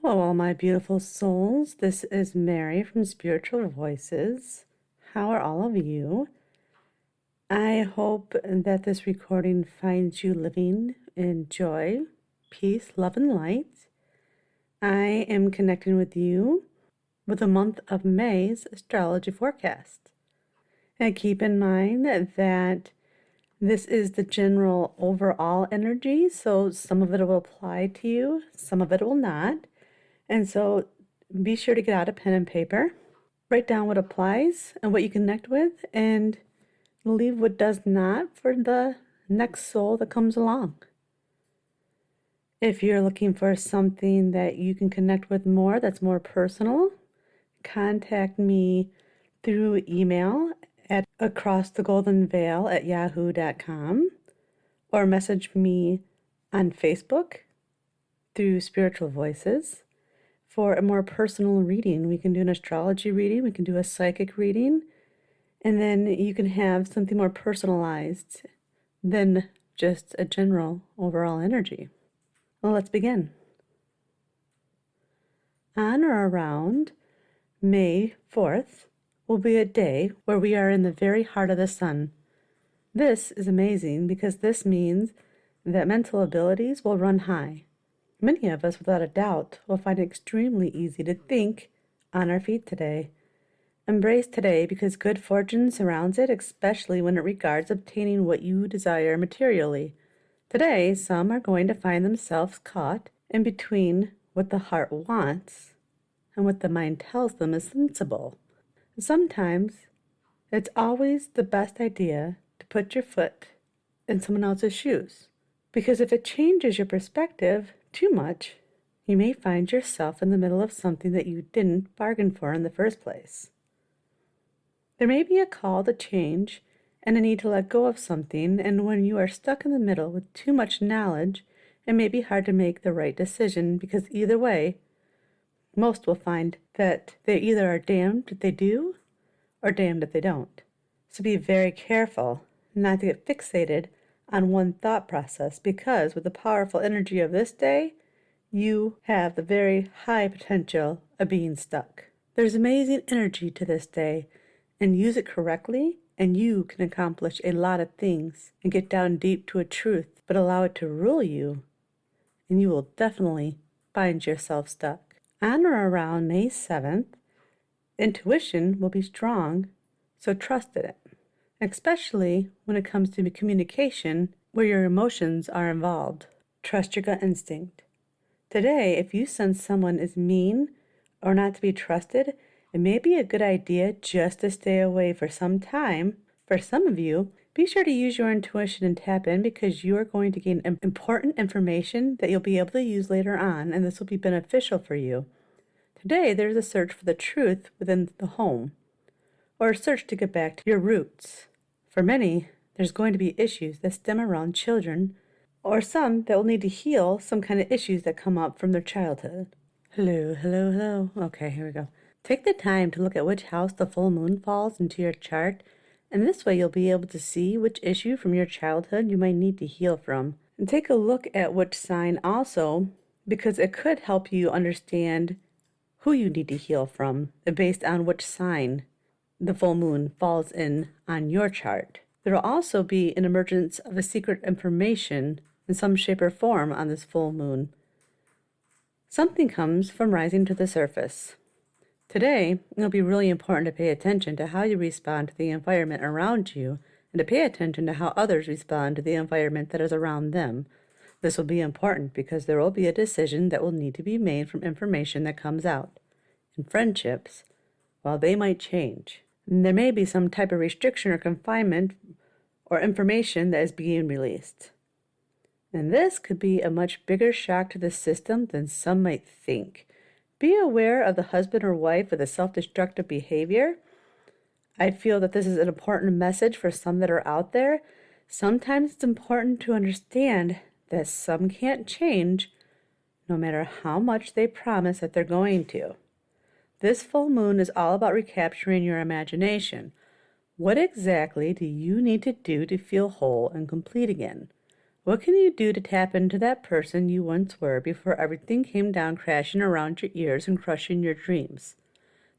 Hello, all my beautiful souls. This is Mary from Spiritual Voices. How are all of you? I hope that this recording finds you living in joy, peace, love, and light. I am connecting with you with the month of May's Astrology Forecast. And keep in mind that this is the general overall energy, so some of it will apply to you, some of it will not. And so be sure to get out a pen and paper, write down what applies and what you connect with, and leave what does not for the next soul that comes along. If you're looking for something that you can connect with more, that's more personal, contact me through email at acrossthegoldenveil@yahoo.com or message me on Facebook through Spiritual Voices. For a more personal reading, we can do an astrology reading, we can do a psychic reading, and then you can have something more personalized than just a general overall energy. Well, let's begin. On or around May 4th will be a day where we are in the very heart of the sun. This is amazing because this means that mental abilities will run high. Many of us, without a doubt, will find it extremely easy to think on our feet today. Embrace today because good fortune surrounds it, especially when it regards obtaining what you desire materially. Today, some are going to find themselves caught in between what the heart wants and what the mind tells them is sensible. Sometimes, it's always the best idea to put your foot in someone else's shoes, because if it changes your perspective too much, you may find yourself in the middle of something that you didn't bargain for in the first place. There may be a call to change and a need to let go of something, and when you are stuck in the middle with too much knowledge, it may be hard to make the right decision because either way, most will find that they either are damned if they do or damned if they don't. So be very careful not to get fixated on one thought process, because with the powerful energy of this day, you have the very high potential of being stuck. There's amazing energy to this day, and use it correctly, and you can accomplish a lot of things and get down deep to a truth, but allow it to rule you, and you will definitely find yourself stuck. On or around May 7th, intuition will be strong, so trust in it, especially when it comes to communication where your emotions are involved. Trust your gut instinct. Today, if you sense someone is mean or not to be trusted, it may be a good idea just to stay away for some time. For some of you, be sure to use your intuition and tap in, because you are going to gain important information that you'll be able to use later on, and this will be beneficial for you. Today, there's a search for the truth within the home, or a search to get back to your roots. For many, there's going to be issues that stem around children, or some that will need to heal some kind of issues that come up from their childhood. Hello. Okay, here we go. Take the time to look at which house the full moon falls into your chart, and this way you'll be able to see which issue from your childhood you might need to heal from. And take a look at which sign also, because it could help you understand who you need to heal from based on which sign the full moon falls in on your chart. There will also be an emergence of a secret information in some shape or form on this full moon. Something comes from rising to the surface. Today, it'll be really important to pay attention to how you respond to the environment around you, and to pay attention to how others respond to the environment that is around them. This will be important because there will be a decision that will need to be made from information that comes out. In friendships, while they might change, there may be some type of restriction or confinement or information that is being released. And this could be a much bigger shock to the system than some might think. Be aware of the husband or wife with a self-destructive behavior. I feel that this is an important message for some that are out there. Sometimes it's important to understand that some can't change no matter how much they promise that they're going to. This full moon is all about recapturing your imagination. What exactly do you need to do to feel whole and complete again? What can you do to tap into that person you once were before everything came down crashing around your ears and crushing your dreams?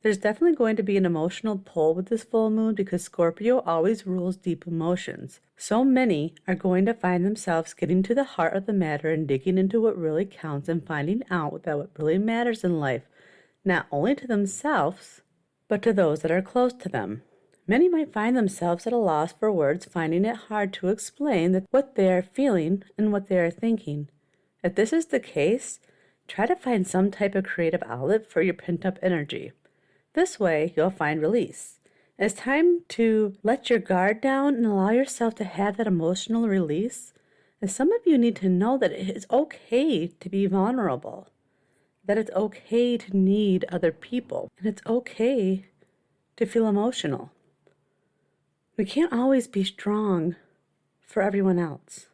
There's definitely going to be an emotional pull with this full moon because Scorpio always rules deep emotions. So many are going to find themselves getting to the heart of the matter and digging into what really counts and finding out that what really matters in life, not only to themselves, but to those that are close to them. Many might find themselves at a loss for words, finding it hard to explain what they are feeling and what they are thinking. If this is the case, try to find some type of creative outlet for your pent-up energy. This way, you'll find release. It's time to let your guard down and allow yourself to have that emotional release. And some of you need to know that it is okay to be vulnerable, that it's okay to need other people, and it's okay to feel emotional. We can't always be strong for everyone else.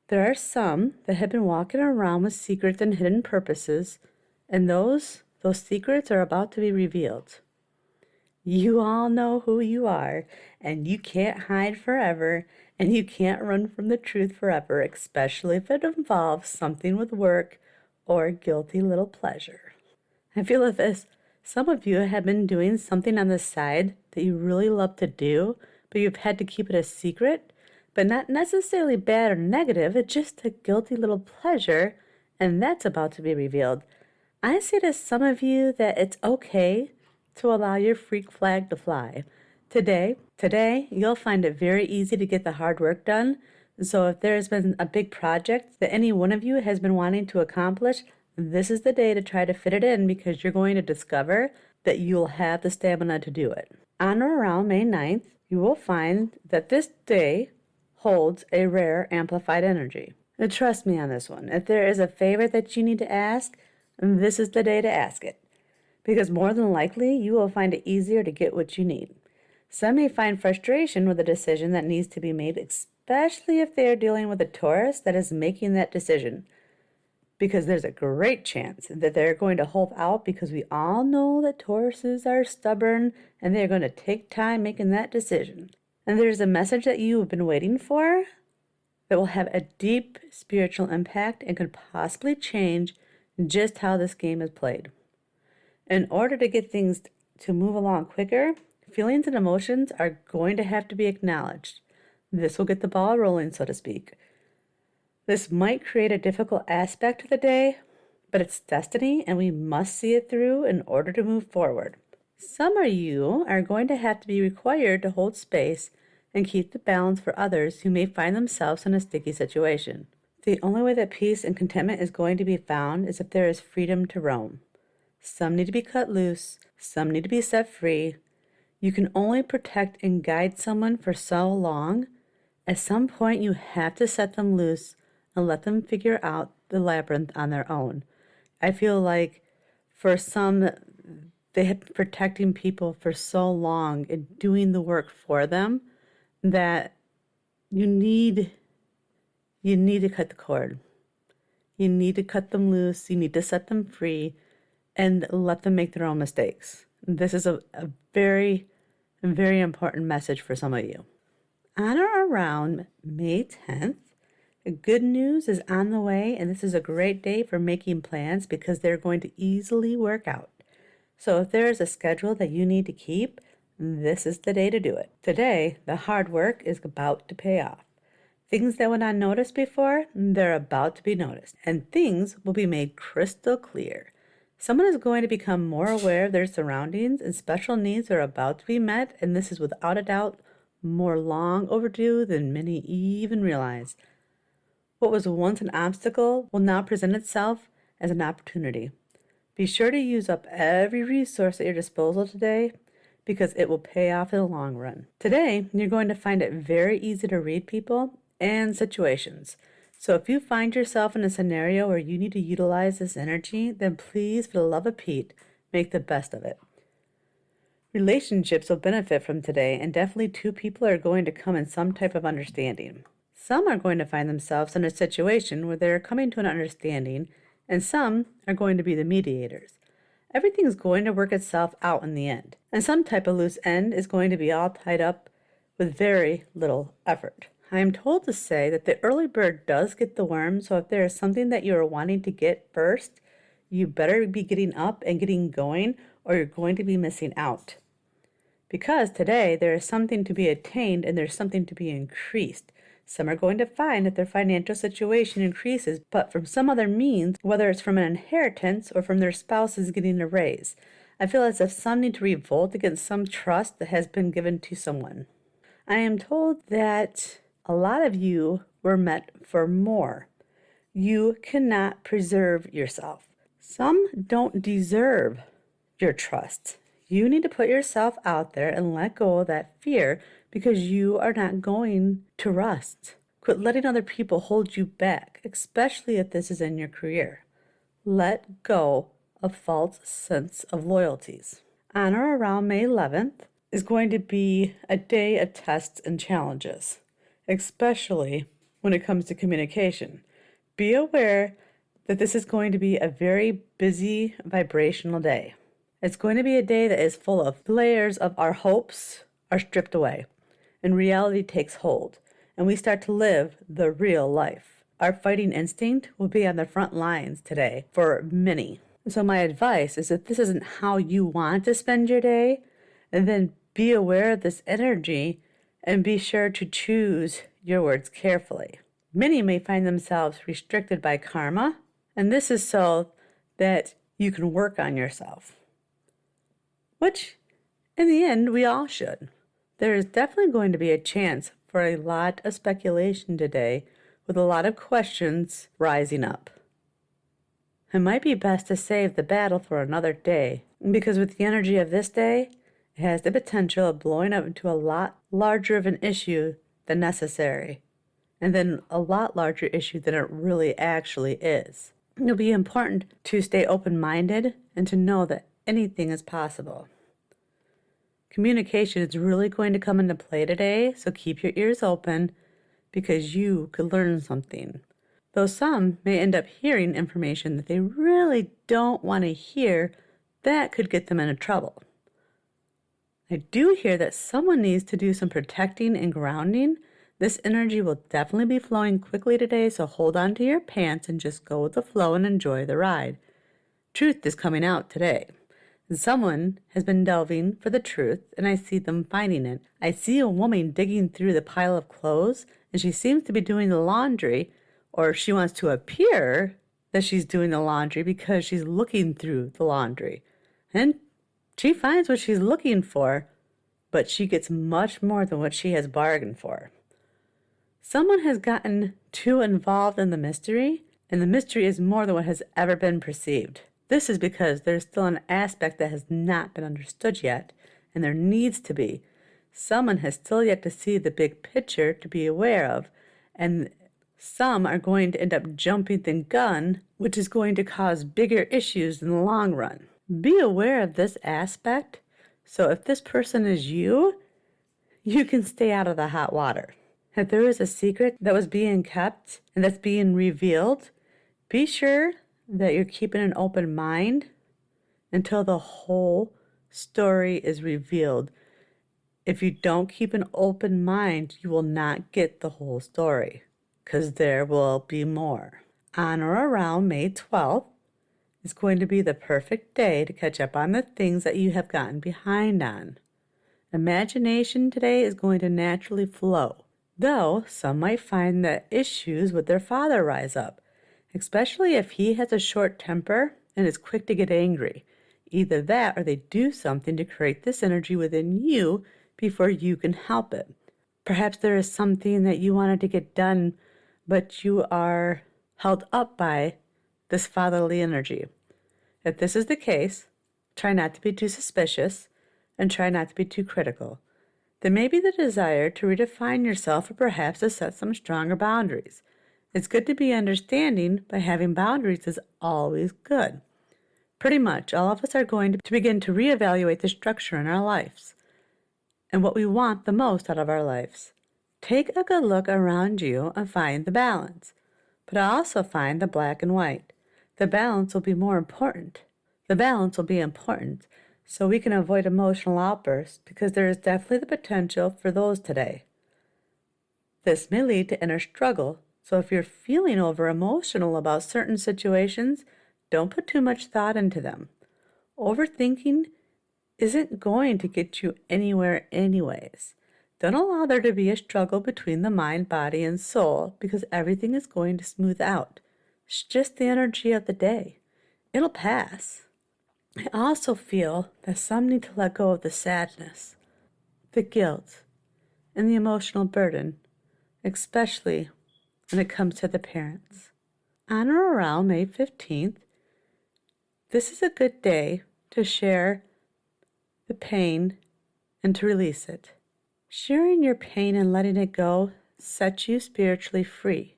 There are some that have been walking around with secrets and hidden purposes, and those secrets are about to be revealed. You all know who you are, and you can't hide forever, and you can't run from the truth forever, especially if it involves something with work or guilty little pleasure. I feel as if some of you have been doing something on the side that you really love to do, but you've had to keep it a secret, but not necessarily bad or negative. It's just a guilty little pleasure, and that's about to be revealed. I say to some of you that it's okay to allow your freak flag to fly. Today, you'll find it very easy to get the hard work done. So if there has been a big project that any one of you has been wanting to accomplish, this is the day to try to fit it in because you're going to discover that you'll have the stamina to do it. On or around May 9th, you will find that this day holds a rare amplified energy. Now, trust me on this one. If there is a favor that you need to ask, this is the day to ask it. Because more than likely, you will find it easier to get what you need. Some may find frustration with a decision that needs to be made, especially if they are dealing with a Taurus that is making that decision. Because there's a great chance that they're going to hold out because we all know that Tauruses are stubborn and they're going to take time making that decision. And there's a message that you have been waiting for that will have a deep spiritual impact and could possibly change just how this game is played. In order to get things to move along quicker, feelings and emotions are going to have to be acknowledged. This will get the ball rolling, so to speak. This might create a difficult aspect to the day, but it's destiny and we must see it through in order to move forward. Some of you are going to have to be required to hold space and keep the balance for others who may find themselves in a sticky situation. The only way that peace and contentment is going to be found is if there is freedom to roam. Some need to be cut loose, some need to be set free. You can only protect and guide someone for so long. At some point, you have to set them loose and let them figure out the labyrinth on their own. I feel like for some, they have been protecting people for so long and doing the work for them that you need to cut the cord. You need to cut them loose. You need to set them free and let them make their own mistakes. This is a very, very important message for some of you. On or around May 10th, good news is on the way, and this is a great day for making plans because they're going to easily work out. So if there is a schedule that you need to keep, this is the day to do it. Today, the hard work is about to pay off. Things that went unnoticed before, they're about to be noticed, and things will be made crystal clear. Someone is going to become more aware of their surroundings, and special needs are about to be met, and this is without a doubt more long overdue than many even realize. What was once an obstacle will now present itself as an opportunity. Be sure to use up every resource at your disposal today because it will pay off in the long run. Today, you're going to find it very easy to read people and situations. So if you find yourself in a scenario where you need to utilize this energy, then please, for the love of Pete, make the best of it. Relationships will benefit from today, and definitely two people are going to come in some type of understanding. Some are going to find themselves in a situation where they're coming to an understanding, and some are going to be the mediators. Everything's going to work itself out in the end, and some type of loose end is going to be all tied up with very little effort. I am told to say that the early bird does get the worm, so if there is something that you are wanting to get first, you better be getting up and getting going, or you're going to be missing out. Because today there is something to be attained and there's something to be increased. Some are going to find that their financial situation increases, but from some other means, whether it's from an inheritance or from their spouses getting a raise. I feel as if some need to revolt against some trust that has been given to someone. I am told that a lot of you were meant for more. You cannot preserve yourself. Some don't deserve your trust. You need to put yourself out there and let go of that fear because you are not going to rust. Quit letting other people hold you back, especially if this is in your career. Let go of false sense of loyalties. On or around May 11th is going to be a day of tests and challenges, especially when it comes to communication. Be aware that this is going to be a very busy vibrational day. It's going to be a day that is full of layers of our hopes are stripped away and reality takes hold and we start to live the real life. Our fighting instinct will be on the front lines today for many. So my advice is if this isn't how you want to spend your day, then be aware of this energy and be sure to choose your words carefully. Many may find themselves restricted by karma, and this is so that you can work on yourself, which in the end we all should. There is definitely going to be a chance for a lot of speculation today with a lot of questions rising up. It might be best to save the battle for another day, because with the energy of this day, it has the potential of blowing up into a lot larger of an issue than necessary, and then a lot larger issue than it really actually is. It'll be important to stay open-minded and to know that anything is possible. Communication is really going to come into play today, so keep your ears open because you could learn something. Though some may end up hearing information that they really don't want to hear, that could get them into trouble. I do hear that someone needs to do some protecting and grounding. This energy will definitely be flowing quickly today, so hold on to your pants and just go with the flow and enjoy the ride. Truth is coming out today. Someone has been delving for the truth, and I see them finding it. I see a woman digging through the pile of clothes, and she seems to be doing the laundry, or she wants to appear that she's doing the laundry because she's looking through the laundry. And she finds what she's looking for, but she gets much more than what she has bargained for. Someone has gotten too involved in the mystery, and the mystery is more than what has ever been perceived. This is because there's still an aspect that has not been understood yet, and there needs to be. Someone has still yet to see the big picture to be aware of, and some are going to end up jumping the gun, which is going to cause bigger issues in the long run. Be aware of this aspect, so if this person is you, you can stay out of the hot water. If there is a secret that was being kept and that's being revealed, be sure that you're keeping an open mind until the whole story is revealed. If you don't keep an open mind, you will not get the whole story, because there will be more. On or around May 12th is going to be the perfect day to catch up on the things that you have gotten behind on. Imagination today is going to naturally flow, though some might find that issues with their father rise up, especially if he has a short temper and is quick to get angry. Either that or they do something to create this energy within you before you can help it. Perhaps there is something that you wanted to get done, but you are held up by this fatherly energy. If this is the case, try not to be too suspicious and try not to be too critical. There may be the desire to redefine yourself or perhaps to set some stronger boundaries. It's good to be understanding, but having boundaries is always good. Pretty much all of us are going to begin to reevaluate the structure in our lives and what we want the most out of our lives. Take a good look around you and find the balance, but also find the black and white. The balance will be more important. The balance will be important so we can avoid emotional outbursts, because there is definitely the potential for those today. This may lead to inner struggle, so if you're feeling over emotional about certain situations, don't put too much thought into them. Overthinking isn't going to get you anywhere anyways. Don't allow there to be a struggle between the mind, body, and soul because everything is going to smooth out. It's just the energy of the day. It'll pass. I also feel that some need to let go of the sadness, the guilt, and the emotional burden, especially when it comes to the parents. On or around May 15th, this is a good day to share the pain and to release it. Sharing your pain and letting it go sets you spiritually free.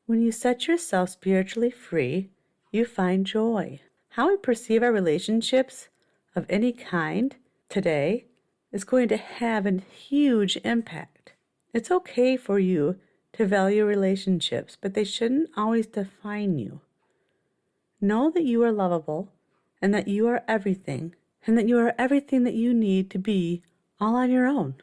When you set yourself spiritually free, you find joy. How we perceive our relationships of any kind today is going to have a huge impact. It's okay for you to value relationships, but they shouldn't always define you. Know that you are lovable and that you are everything, and that you are everything that you need to be all on your own.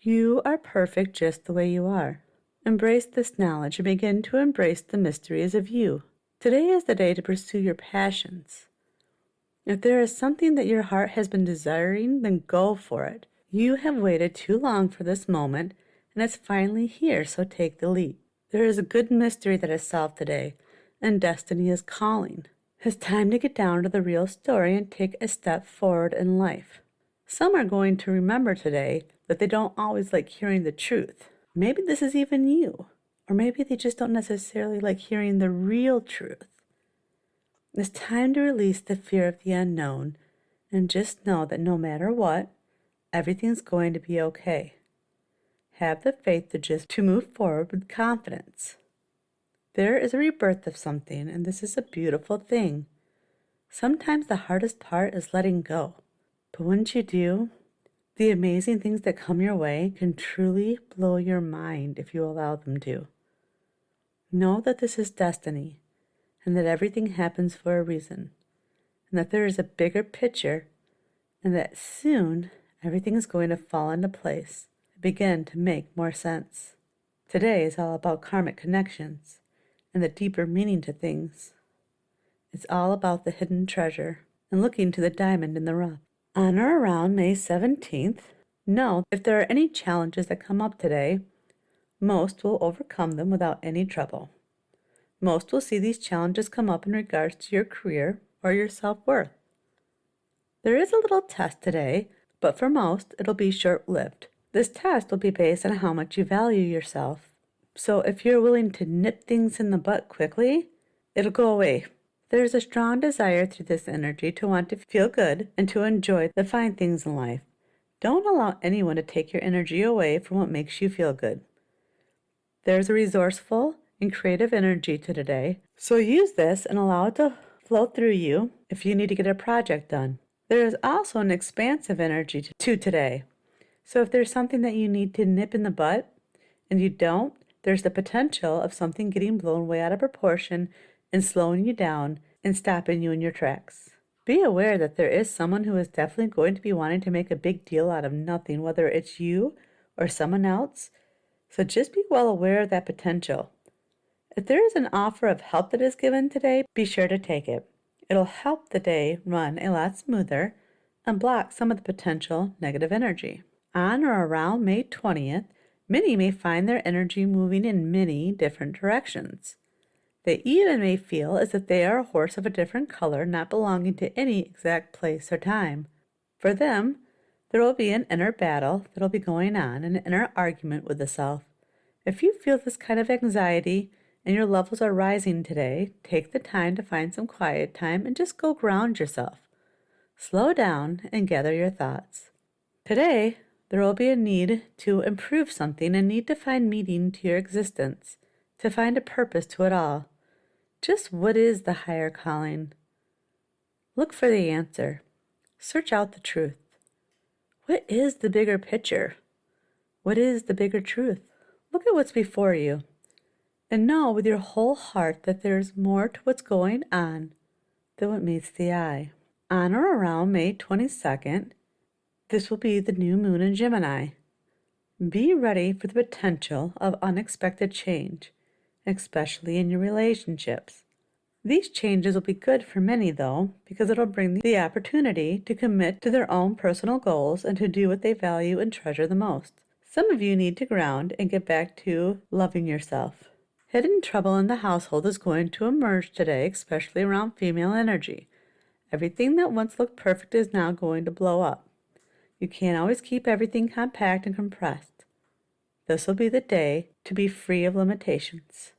You are perfect just the way you are. Embrace this knowledge and begin to embrace the mysteries of you. Today is the day to pursue your passions. If there is something that your heart has been desiring, then go for it. You have waited too long for this moment, and it's finally here, so take the leap. There is a good mystery that is solved today, and destiny is calling. It's time to get down to the real story and take a step forward in life. Some are going to remember today that they don't always like hearing the truth. Maybe this is even you, or maybe they just don't necessarily like hearing the real truth. It's time to release the fear of the unknown and just know that no matter what, everything's going to be okay. Have the faith to move forward with confidence. There is a rebirth of something, and this is a beautiful thing. Sometimes the hardest part is letting go. But once you do, the amazing things that come your way can truly blow your mind if you allow them to. Know that this is destiny, and that everything happens for a reason, and that there is a bigger picture, and that soon everything is going to fall into place and begin to make more sense. Today is all about karmic connections and the deeper meaning to things. It's all about the hidden treasure and looking to the diamond in the rough. On or around May 17th, know if there are any challenges that come up today, most will overcome them without any trouble. Most will see these challenges come up in regards to your career or your self-worth. There is a little test today, but for most, it'll be short-lived. This test will be based on how much you value yourself. So if you're willing to nip things in the butt quickly, it'll go away. There's a strong desire through this energy to want to feel good and to enjoy the fine things in life. Don't allow anyone to take your energy away from what makes you feel good. There's a resourceful and creative energy to today, so use this and allow it to flow through you if you need to get a project done. There is also an expansive energy to today, so if there's something that you need to nip in the butt and you don't, there's the potential of something getting blown way out of proportion and slowing you down and stopping you in your tracks. Be aware that there is someone who is definitely going to be wanting to make a big deal out of nothing, whether it's you or someone else, so just be well aware of that potential. If there is an offer of help that is given today, be sure to take it. It'll help the day run a lot smoother and block some of the potential negative energy. On or around May 20th, many may find their energy moving in many different directions. They even may feel as if they are a horse of a different color, not belonging to any exact place or time. For them, there will be an inner battle that will be going on, an inner argument with the self. If you feel this kind of anxiety and your levels are rising today, take the time to find some quiet time and just go ground yourself. Slow down and gather your thoughts. Today, there will be a need to improve something and need to find meaning to your existence, to find a purpose to it all. Just what is the higher calling? Look for the answer. Search out the truth. What is the bigger picture? What is the bigger truth? Look at what's before you and know with your whole heart that there's more to what's going on than what meets the eye. On or around May 22nd, this will be the new moon in Gemini. Be ready for the potential of unexpected change, especially in your relationships. These changes will be good for many, though, because it'll bring the opportunity to commit to their own personal goals and to do what they value and treasure the most. Some of you need to ground and get back to loving yourself. Hidden trouble in the household is going to emerge today, especially around female energy. Everything that once looked perfect is now going to blow up. You can't always keep everything compact and compressed. This will be the day to be free of limitations.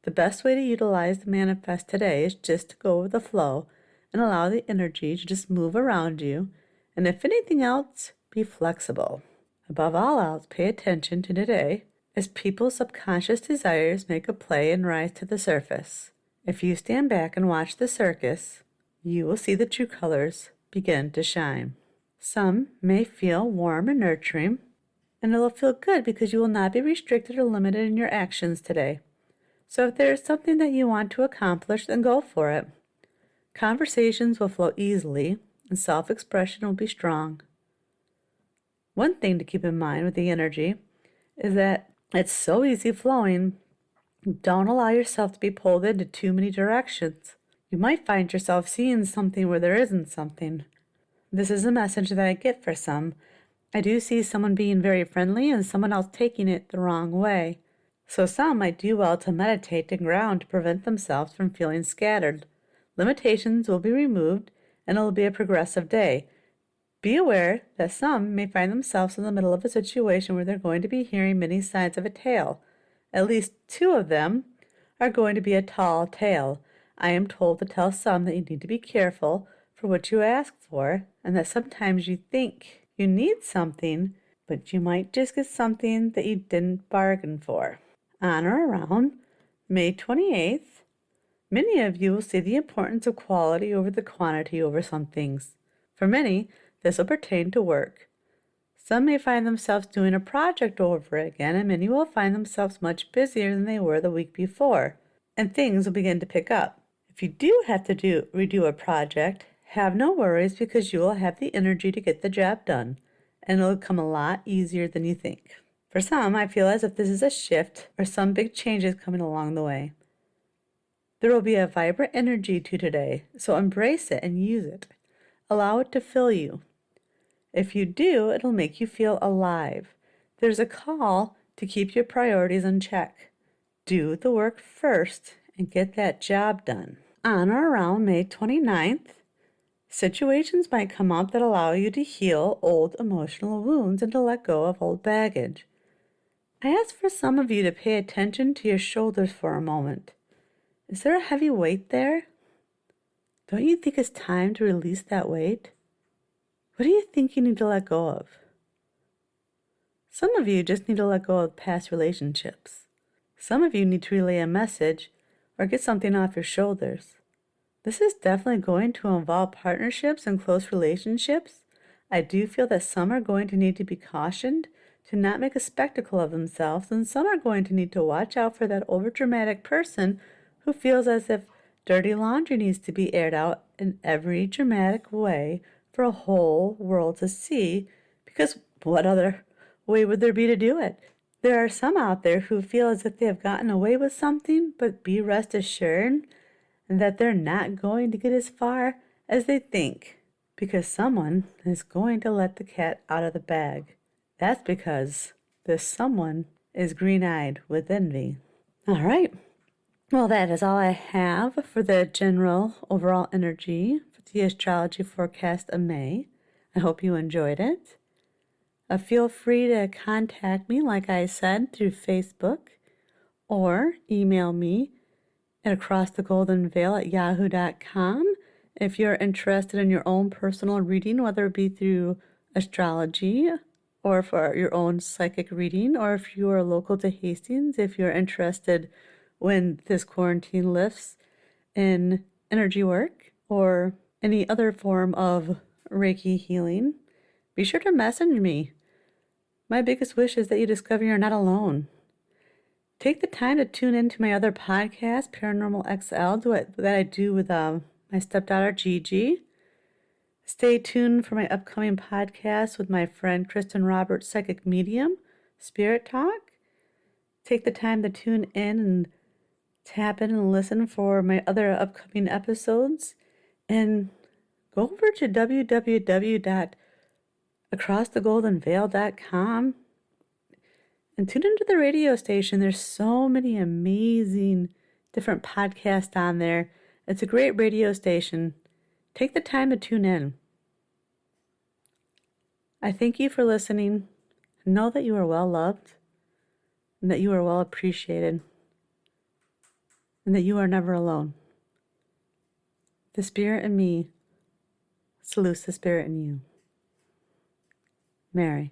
The best way to utilize the manifest today is just to go with the flow and allow the energy to just move around you, and if anything else, be flexible. Above all else, pay attention to today as people's subconscious desires make a play and rise to the surface. If you stand back and watch the circus, you will see the true colors begin to shine. Some may feel warm and nurturing, and it will feel good because you will not be restricted or limited in your actions today. So if there is something that you want to accomplish, then go for it. Conversations will flow easily, and self-expression will be strong. One thing to keep in mind with the energy is that it's so easy flowing. Don't allow yourself to be pulled into too many directions. You might find yourself seeing something where there isn't something. This is a message that I get for some. I do see someone being very friendly and someone else taking it the wrong way. So some might do well to meditate and ground to prevent themselves from feeling scattered. Limitations will be removed and it will be a progressive day. Be aware that some may find themselves in the middle of a situation where they're going to be hearing many sides of a tale. At least 2 of them are going to be a tall tale. I am told to tell some that you need to be careful for what you ask for, and that sometimes you think you need something, but you might just get something that you didn't bargain for. On or around May 28th, many of you will see the importance of quality over the quantity over some things. For many, this will pertain to work. Some may find themselves doing a project over again, and many will find themselves much busier than they were the week before, and things will begin to pick up. If you do have to redo a project, have no worries because you will have the energy to get the job done, and it'll come a lot easier than you think. For some, I feel as if this is a shift or some big changes coming along the way. There will be a vibrant energy to today, so embrace it and use it. Allow it to fill you. If you do, it'll make you feel alive. There's a call to keep your priorities in check. Do the work first and get that job done. On or around May 29th, situations might come up that allow you to heal old emotional wounds and to let go of old baggage. I ask for some of you to pay attention to your shoulders for a moment. Is there a heavy weight there? Don't you think it's time to release that weight? What do you think you need to let go of? Some of you just need to let go of past relationships. Some of you need to relay a message or get something off your shoulders. This is definitely going to involve partnerships and close relationships. I do feel that some are going to need to be cautioned to not make a spectacle of themselves, and some are going to need to watch out for that overdramatic person who feels as if dirty laundry needs to be aired out in every dramatic way for a whole world to see, because what other way would there be to do it? There are some out there who feel as if they have gotten away with something, but be rest assured that they're not going to get as far as they think, because someone is going to let the cat out of the bag. That's because this someone is green-eyed with envy. All right. Well, that is all I have for the general overall energy for the astrology forecast of May. I hope you enjoyed it. Feel free to contact me, like I said, through Facebook or email me at acrossthegoldenveil@yahoo.com if you're interested in your own personal reading, whether it be through astrology or for your own psychic reading, or if you are local to Hastings, if you're interested when this quarantine lifts in energy work or any other form of Reiki healing, be sure to message me. My biggest wish is that you discover you're not alone. Take the time to tune into my other podcast, Paranormal XL, that I do with my stepdaughter, Gigi. Stay tuned for my upcoming podcast with my friend Kristen Roberts, Psychic Medium, Spirit Talk, take the time to tune in and tap in and listen for my other upcoming episodes. And go over to www.acrossthegoldenveil.com and tune into the radio station. There's so many amazing different podcasts on there. It's a great radio station. Take the time to tune in. I thank you for listening. Know that you are well loved and that you are well appreciated and that you are never alone. The Spirit in me salutes the Spirit in you. Mary.